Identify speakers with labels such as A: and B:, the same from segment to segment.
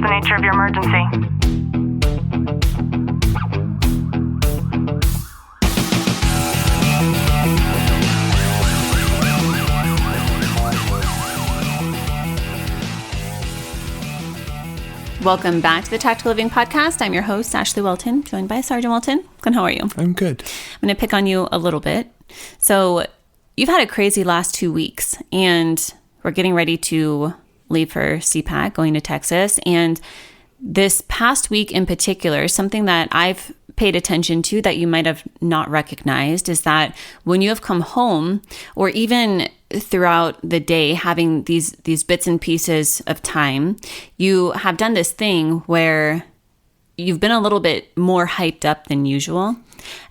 A: the nature of your emergency?
B: Welcome back to the Tactical Living Podcast. I'm your host, Ashley Welton, joined by Sergeant Welton. Glenn, how are you?
C: I'm good.
B: I'm going to pick on you a little bit. So you've had a crazy last 2 weeks, and we're getting ready to leave for CPAC, going to Texas. And this past week in particular, something that I've paid attention to that you might have not recognized is that when you have come home, or even throughout the day, having these bits and pieces of time, you have done this thing where you've been a little bit more hyped up than usual.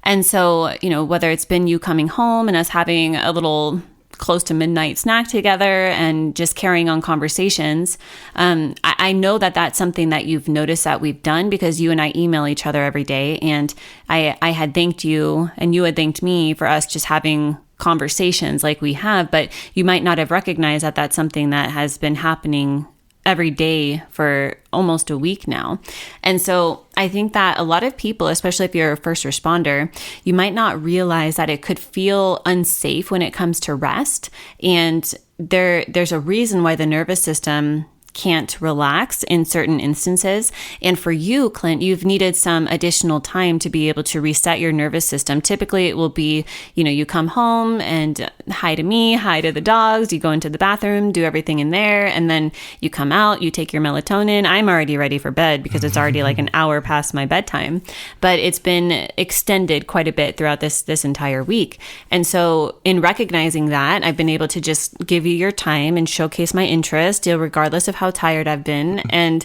B: And so, whether it's been you coming home and us having a little close to midnight snack together and just carrying on conversations, I know that that's something that you've noticed that we've done, because you and I email each other every day. And I had thanked you and you had thanked me for us just having conversations like we have, but you might not have recognized that that's something that has been happening every day for almost a week now. And so I think that a lot of people, especially if you're a first responder, you might not realize that it could feel unsafe when it comes to rest. And there's a reason why the nervous system can't relax in certain instances. And for you, Clint, you've needed some additional time to be able to reset your nervous system. Typically, it will be, you come home and hi to me, hi to the dogs, you go into the bathroom, do everything in there, and then you come out, you take your melatonin. I'm already ready for bed because it's already like an hour past my bedtime. But it's been extended quite a bit throughout this entire week. And so in recognizing that, I've been able to just give you your time and showcase my interest, regardless of how tired I've been, and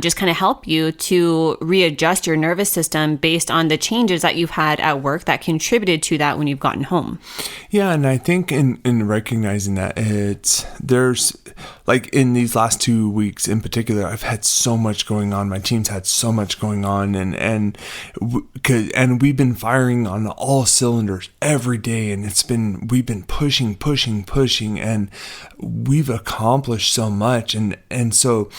B: just kind of help you to readjust your nervous system based on the changes that you've had at work that contributed to that when you've gotten home.
C: Yeah, and I think in recognizing that there's like in these last 2 weeks in particular, I've had so much going on. My team's had so much going on, and we've been firing on all cylinders every day, and we've been pushing, and we've accomplished so much, and so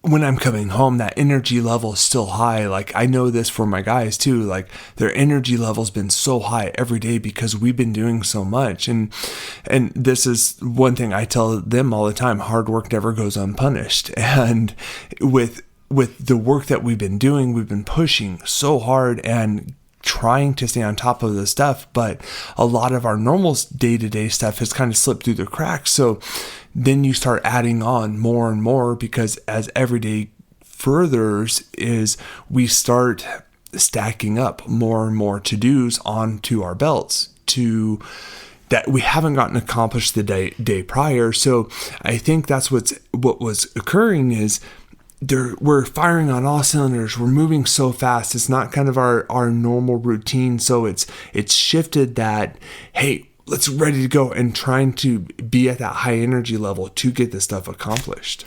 C: when I'm coming home, that energy level is still high. Like, I know this for my guys too, like their energy level's been so high every day because we've been doing so much. And this is one thing I tell them all the time: hard work never goes unpunished. And with the work that we've been doing, we've been pushing so hard and trying to stay on top of the stuff, but a lot of our normal day-to-day stuff has kind of slipped through the cracks. So then you start adding on more and more, because as every day furthers, is we start stacking up more and more to-dos onto our belts that we haven't gotten accomplished the day prior. So I think that's what was occurring is we're firing on all cylinders. We're moving so fast. It's not kind of our normal routine. So it's shifted that, hey, let's ready to go, and trying to be at that high energy level to get this stuff accomplished.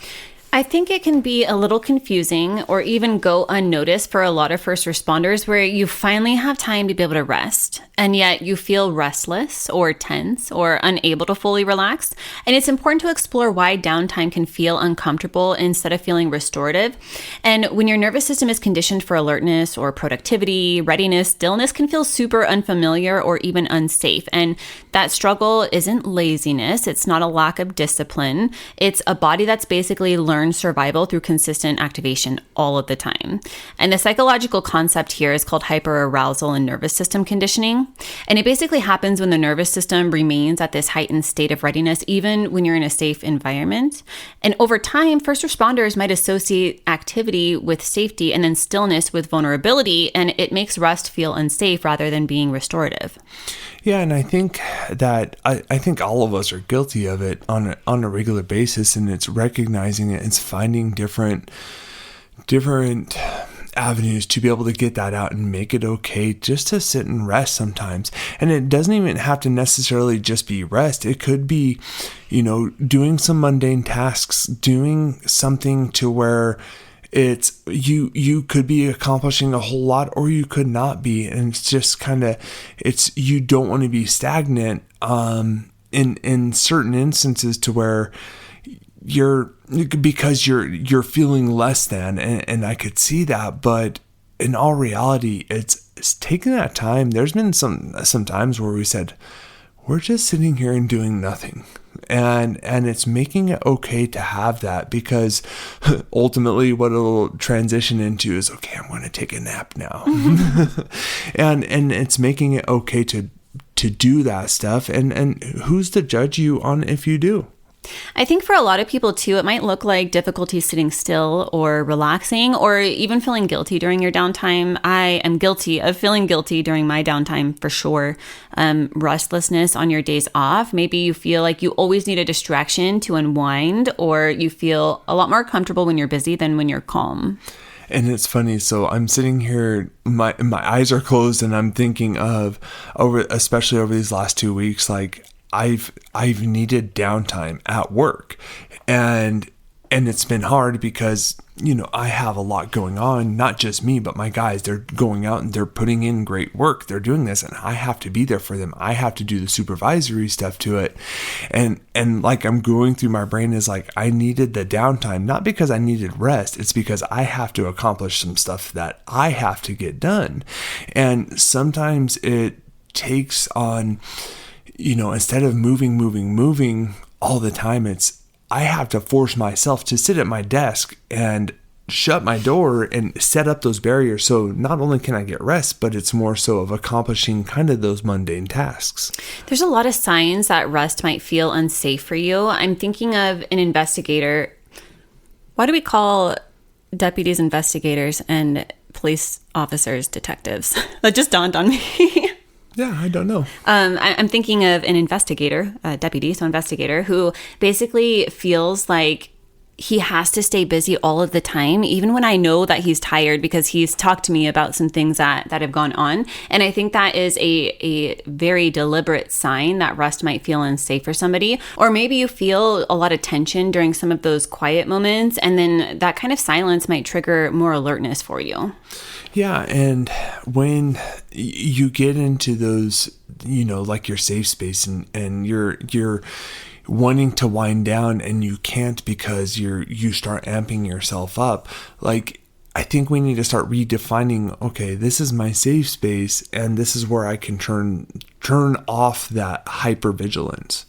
B: I think it can be a little confusing or even go unnoticed for a lot of first responders, where you finally have time to be able to rest, and yet you feel restless or tense or unable to fully relax. And it's important to explore why downtime can feel uncomfortable instead of feeling restorative. And when your nervous system is conditioned for alertness or productivity, readiness, stillness can feel super unfamiliar or even unsafe. And that struggle isn't laziness. It's not a lack of discipline. It's a body that's basically learned survival through consistent activation all of the time. And the psychological concept here is called hyperarousal and nervous system conditioning. And it basically happens when the nervous system remains at this heightened state of readiness, even when you're in a safe environment. And over time, first responders might associate activity with safety and then stillness with vulnerability, and it makes rest feel unsafe rather than being restorative.
C: Yeah, and I think that I think all of us are guilty of it on a regular basis, and it's recognizing it. It's finding different avenues to be able to get that out and make it okay just to sit and rest sometimes. And it doesn't even have to necessarily just be rest. It could be, doing some mundane tasks, doing something to where it's you could be accomplishing a whole lot, or you could not be, and it's just you don't want to be stagnant in certain instances, to where because you're feeling less than, and I could see that, but in all reality, it's taking that time. There's been some times where we said, we're just sitting here and doing nothing. And it's making it okay to have that, because ultimately what it'll transition into is, okay, I'm going to take a nap now. and it's making it okay to do that stuff. And who's to judge you on if you do?
B: I think for a lot of people too, it might look like difficulty sitting still or relaxing or even feeling guilty during your downtime. I am guilty of feeling guilty during my downtime for sure. Restlessness on your days off. Maybe you feel like you always need a distraction to unwind, or you feel a lot more comfortable when you're busy than when you're calm.
C: And it's funny. So I'm sitting here, my eyes are closed, and I'm thinking of especially over these last 2 weeks, like I've needed downtime at work, and it's been hard because, I have a lot going on, not just me, but my guys. They're going out and they're putting in great work. They're doing this, and I have to be there for them. I have to do the supervisory stuff to it. And like I'm going through my brain is like, I needed the downtime, not because I needed rest. It's because I have to accomplish some stuff that I have to get done. And sometimes it takes on, instead of moving all the time, I have to force myself to sit at my desk and shut my door and set up those barriers. So not only can I get rest, but it's more so of accomplishing kind of those mundane tasks.
B: There's a lot of signs that rest might feel unsafe for you. I'm thinking of an investigator. Why do we call deputies investigators and police officers detectives? That just dawned on me.
C: Yeah, I don't know.
B: I'm thinking of an investigator, a deputy, so investigator, who basically feels like he has to stay busy all of the time, even when I know that he's tired, because he's talked to me about some things that have gone on. And I think that is a very deliberate sign that rest might feel unsafe for somebody. Or maybe you feel a lot of tension during some of those quiet moments, and then that kind of silence might trigger more alertness for you.
C: Yeah, and when you get into those, like your safe space, and you're wanting to wind down and you can't because you start amping yourself up, like I think we need to start redefining, okay, this is my safe space, and this is where I can turn off that hypervigilance.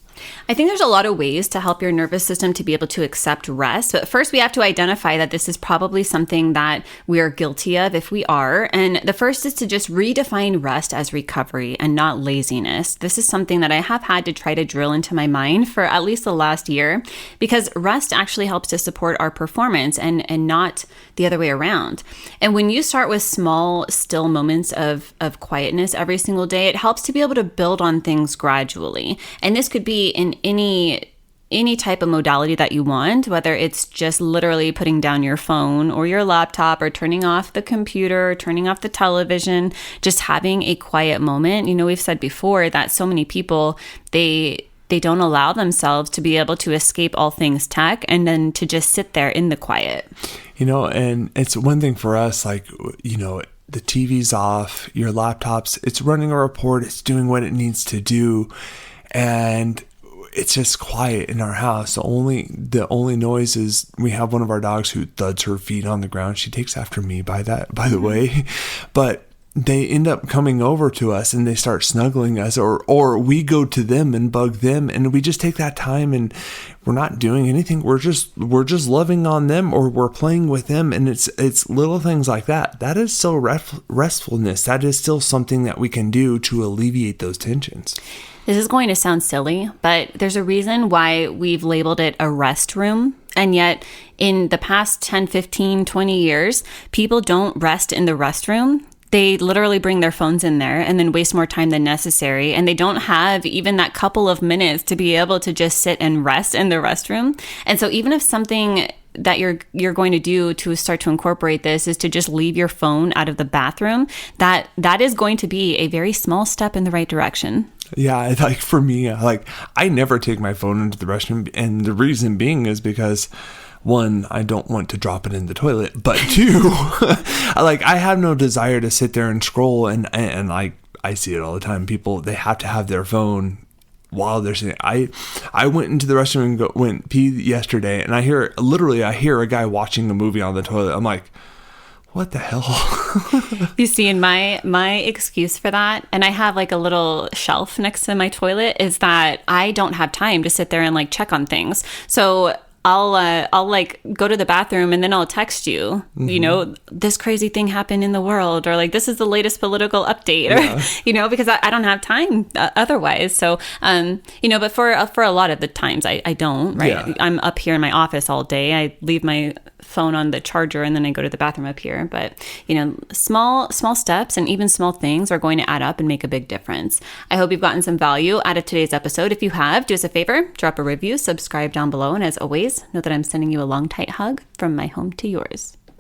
B: I think there's a lot of ways to help your nervous system to be able to accept rest. But first, we have to identify that this is probably something that we are guilty of if we are. And the first is to just redefine rest as recovery and not laziness. This is something that I have had to try to drill into my mind for at least the last year, because rest actually helps to support our performance and not the other way around. And when you start with small, still moments of quietness every single day, it helps to be able to build on things gradually. And this could be in any type of modality that you want, whether it's just literally putting down your phone or your laptop, or turning off the computer, or turning off the television, just having a quiet moment. We've said before that so many people, they don't allow themselves to be able to escape all things tech and then to just sit there in the quiet.
C: And it's one thing for us, like, the TV's off, your laptop's, it's running a report, it's doing what it needs to do, and it's just quiet in our house. The only noise is we have one of our dogs who thuds her feet on the ground. She takes after me by the way, but they end up coming over to us and they start snuggling us, or we go to them and bug them, and we just take that time and we're not doing anything. We're just loving on them, or we're playing with them. And it's little things like that. That is still restfulness. That is still something that we can do to alleviate those tensions.
B: This is going to sound silly, but there's a reason why we've labeled it a rest room. And yet in the past 10, 15, 20 years, people don't rest in the restroom. They literally bring their phones in there and then waste more time than necessary. And they don't have even that couple of minutes to be able to just sit and rest in the restroom. And so even if something that you're going to do to start to incorporate this is to just leave your phone out of the bathroom, that is going to be a very small step in the right direction.
C: Yeah, like for me, I never take my phone into the restroom, and the reason being is because, one, I don't want to drop it in the toilet, but two, I have no desire to sit there and scroll, and I see it all the time. People, they have to have their phone while they're sitting. I went into the restroom and went pee yesterday, and I hear a guy watching a movie on the toilet. I'm like, what the hell?
B: You see, in my excuse for that, and I have like a little shelf next to my toilet, is that I don't have time to sit there and like check on things. So I'll like go to the bathroom and then I'll text you, you know, this crazy thing happened in the world, or like, this is the latest political update, or, you know, because I don't have time otherwise. So, you know, but for a lot of the times I don't, right?
C: Yeah.
B: I'm up here in my office all day. I leave my phone on the charger and then I go to the bathroom up here. But, you know, small steps and even small things are going to add up and make a big difference. I hope you've gotten some value out of today's episode. If you have, do us a favor, drop a review, subscribe down below. And as always, know that I'm sending you a long, tight hug from my home to yours.